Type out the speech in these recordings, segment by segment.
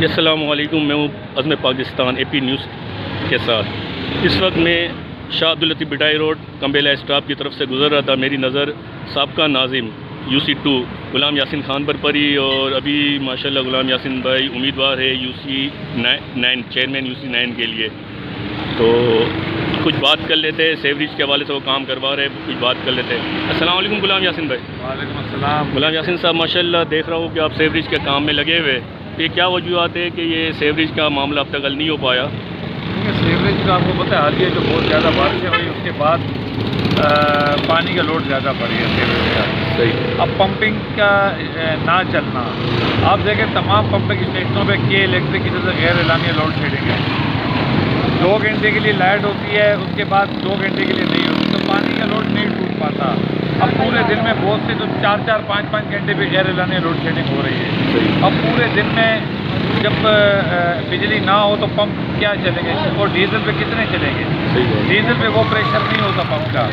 جی السلام علیکم، میں ہوں عزم پاکستان اے پی نیوز کے ساتھ۔ اس وقت میں شاہ عبداللطیف بٹائی روڈ کمبیلا اسٹاپ کی طرف سے گزر رہا تھا۔ میری نظر سابقہ ناظم UC2 غلام یاسین خان پر پڑی، اور ابھی ماشاءاللہ غلام یاسین بھائی امیدوار ہے UC9 چیئرمین UC9 کے لیے۔ تو کچھ بات کر لیتے ہیں، سیوریج کے حوالے سے وہ کام کروا رہے ہیں، کچھ بات کر لیتے ہیں۔ السلام علیکم غلام یاسین بھائی۔ وعلیکم السلام۔ غلام یاسین صاحب، ماشاءاللہ دیکھ رہا ہوں کہ آپ سیوریج کے کام میں لگے ہوئے، یہ کیا وجوہات ہے کہ یہ سیوریج کا معاملہ اب تک حل نہیں ہو پایا؟ سیوریج کا آپ کو پتہ ہے، حالیہ جو بہت زیادہ بارشیں ہوئی اس کے بعد پانی کا لوڈ زیادہ بڑھ گیا سیوریج کا۔ صحیح۔ اب پمپنگ کا نہ چلنا، آپ دیکھیں تمام پمپنگ اسٹیشنوں پہ کے الیکٹرک کی طرف سے غیر اعلانیہ لوڈ شیڈنگ ہے۔ 2 گھنٹے کے لیے لائٹ ہوتی ہے، اس کے بعد 2 گھنٹے کے لیے نہیں ہوتی، تو پانی کا لوڈ نہیں ٹوٹ پاتا۔ اب پورے دن میں بہت سے تو 4-4 5-5 گھنٹے پہ غیر اعلانیہ لوڈ شیڈنگ ہو رہی ہے۔ اب پورے دن میں جب بجلی نہ ہو تو پمپ کیا چلیں گے، اور ڈیزل پہ کتنے چلیں گے؟ ڈیزل پہ وہ پریشر نہیں ہوتا پمپ کا۔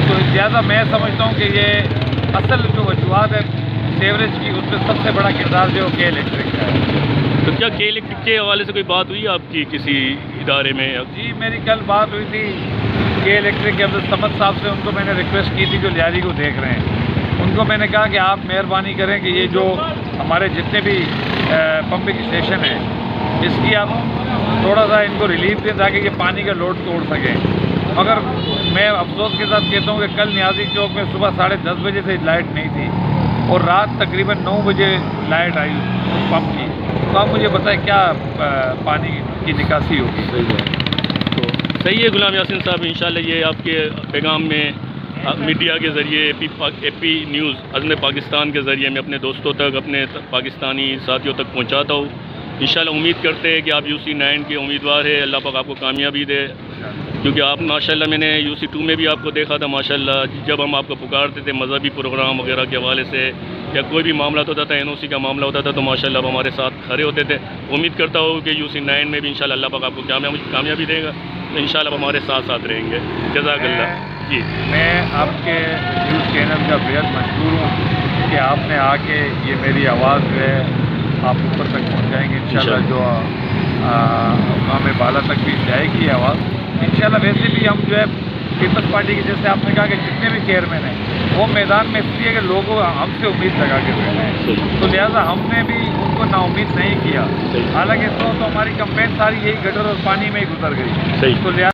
تو زیادہ میں سمجھتا ہوں کہ یہ اصل جو وجوہات ہے سیوریج کی، اس میں سب سے بڑا کردار جو کے الیکٹرک کا ہے۔ تو کیا کے الیکٹرک کے حوالے سے کوئی بات ہوئی آپ کی کسی ادارے میں؟ جی میری کل بات ہوئی تھی کے الیکٹرک کے عبدالصمد صاحب سے، ان کو میں نے ریکویسٹ کی تھی جو لیاری کو دیکھ رہے ہیں۔ ان کو میں نے کہا کہ آپ مہربانی کریں کہ یہ جو ہمارے جتنے بھی پمپنگ اسٹیشن ہیں، اس کی آپ تھوڑا سا ان کو ریلیف دیں تاکہ یہ پانی کا لوڈ توڑ سکیں۔ مگر میں افسوس کے ساتھ کہتا ہوں کہ کل نیازی چوک میں صبح 10:30 بجے سے لائٹ نہیں تھی، اور رات تقریباً 9 بجے لائٹ آئی اس پمپ کی۔ تو آپ مجھے بتائیں کیا پانی کی نکاسی ہوگی؟ تو صحیح ہے غلام یاسین صاحب، انشاءاللہ یہ آپ کے پیغام میں میڈیا کے ذریعے اے پی نیوز عزم پاکستان کے ذریعے میں اپنے دوستوں تک، اپنے پاکستانی ساتھیوں تک پہنچاتا ہوں۔ انشاءاللہ امید کرتے ہیں کہ آپ UC9 کے امیدوار ہیں، اللہ پاک آپ کو کامیابی دے، کیونکہ آپ ماشاءاللہ میں نے UC2 میں بھی آپ کو دیکھا تھا ماشاءاللہ، جب ہم آپ کو پکارتے تھے مذہبی پروگرام وغیرہ کے حوالے سے، یا کوئی بھی معاملات ہوتا تھا، NOC کا معاملہ ہوتا تھا، تو ماشاءاللہ آپ ہمارے ساتھ کھڑے ہوتے تھے۔ امید کرتا ہوں کہ UC9 میں بھی انشاءاللہ اللہ پاک آپ کو کامیابی دے گا، تو انشاءاللہ آپ ہمارے ساتھ رہیں گے۔ جزاک اللہ۔ جی میں آپ کے نیوز چینل کا بےحد مشکور ہوں کہ آپ نے آ کے یہ میری آواز جو ہے آپ اوپر تک پہنچائیں گے انشاءاللہ، جو مقام بالا تک بھی جائے گی آواز انشاءاللہ۔ ویسے بھی ہم جو ہے پیپلز پارٹی کی، جیسے آپ نے کہا کہ جتنے بھی چیئرمین ہیں وہ میدان میں اس لیے کہ لوگوں ہم سے امید لگا کے بیٹھے ہیں، تو لہٰذا ہم نے بھی ان کو نا امید نہیں کیا۔ حالانکہ اس وقت تو ہماری کمپین ساری یہی گٹر اور پانی میں ہی گزر گئی، تو لہٰذا